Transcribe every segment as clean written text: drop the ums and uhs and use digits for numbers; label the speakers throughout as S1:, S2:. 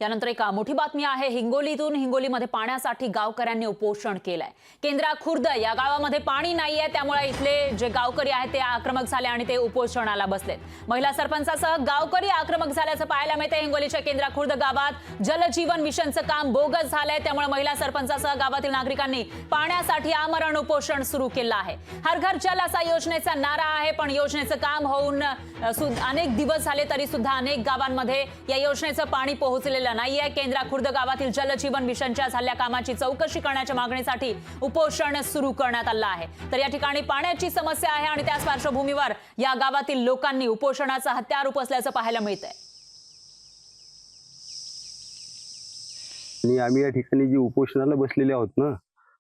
S1: यानंतर एक मोठी बातमी आहे हिंगोलीतून। हिंगोलीमध्ये पाण्यासाठी गावकऱ्यांनी उपोषण केलंय। केंद्रा खुर्द या गावामध्ये पाणी नाहीये, त्यामुळे इथले जे गावकरी आहेत ते आक्रमक झाले आणि ते उपोषणाला बसलेत। महिला सरपंचासह गावकरी आक्रमक झाल्याचं पाहायला मिळते। हिंगोलीच्या केंद्रा खुर्द गावात जलजीवन मिशनचं काम बोगस झालंय, त्यामुळे महिला सरपंचासह गावातील नागरिकांनी पाण्यासाठी आमरण उपोषण सुरू केलं आहे। हर घर जल असा योजनेचा नारा आहे, पण योजनेचं काम होऊन अनेक दिवस झाले तरी सुद्धा अनेक गावांमध्ये या योजनेचं पाणी पोहोचलेलं नाहीये। केंद्रा खुर्द गावातील जलजीवन मिशनच्या झालेल्या कामाची चौकशी करण्याच्या मागणीसाठी उपोषण सुरू करण्यात आलं आहे। तर या ठिकाणी पाण्याची समस्या आहे आणि त्याच पार्श्वभूमीवर या गावातील लोकांनी उपोषणाचं हत्यार उपसल्याचं पाहायला मिळतंय।
S2: आणि आम्ही या ठिकाणी जी उपोषणाला बसलेले आहोत ना,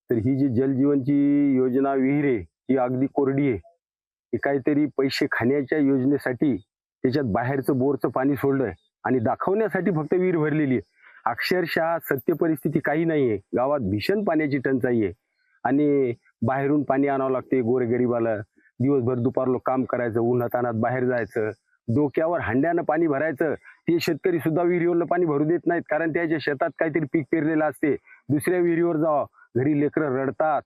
S2: तर ही जी जलजीवनची योजना विहीर आहे ही अगदी कोरडी आहे। ही काहीतरी पैसे खाण्याच्या योजनेसाठी त्याच्यात बाहेरचं बोरचं पाणी सोडलंय आणि दाखवण्यासाठी फक्त विहीर भरलेली आहे। अक्षरशः सत्य परिस्थिती काही नाहीये। गावात भीषण पाण्याची टंचाई आहे आणि बाहेरून पाणी आणावं लागते गोरगरिबाला। दिवसभर दुपारला काम करायचं, उन्हातानात बाहेर जायचं, डोक्यावर हांड्यानं पाणी भरायचं। ते शेतकरी सुद्धा विहिरीवरलं पाणी भरू देत नाहीत, कारण त्याच्या शेतात काहीतरी पीक पेरलेलं असते। दुसऱ्या विहिरीवर जावं, घरी लेकरं रडतात,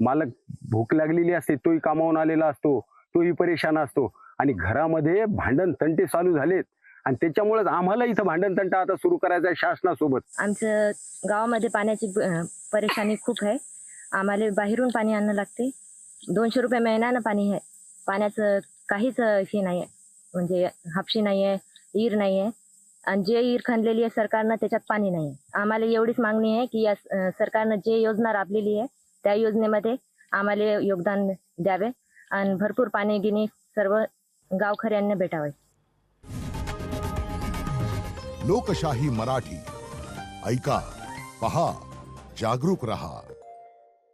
S2: मालक भूक लागलेली असते, तोही कामावून आलेला असतो, तोही परेशान असतो आणि घरामध्ये भांडण तंटे चालू झालेत आणि त्याच्यामुळेच आम्हाला इथं भांडण तंटा आता सुरू करायचा आहे शासनासोबत।
S3: आमच्या गावामध्ये पाण्याची परेशानी खूप आहे। आम्हाला बाहेरून पाणी आणणं लागते। 200 रुपये महिन्यानं पाणी आहे। पाण्याचं काहीच हे नाही आहे, म्हणजे हापशी नाही आहे, ईर नाही आहे आणि जे ईर खणलेली आहे सरकारनं त्याच्यात पाणी नाही आहे। आम्हाला एवढीच मागणी आहे की या सरकारनं जे योजना राबलेली आहे त्या योजनेमध्ये आम्हाला योगदान द्यावे आणि भरपूर पाणी गिनी सर्व गावकऱ्यांना भेटावे।
S4: लोकशाही मराठी ऐका, पहा, जागरूक रहा।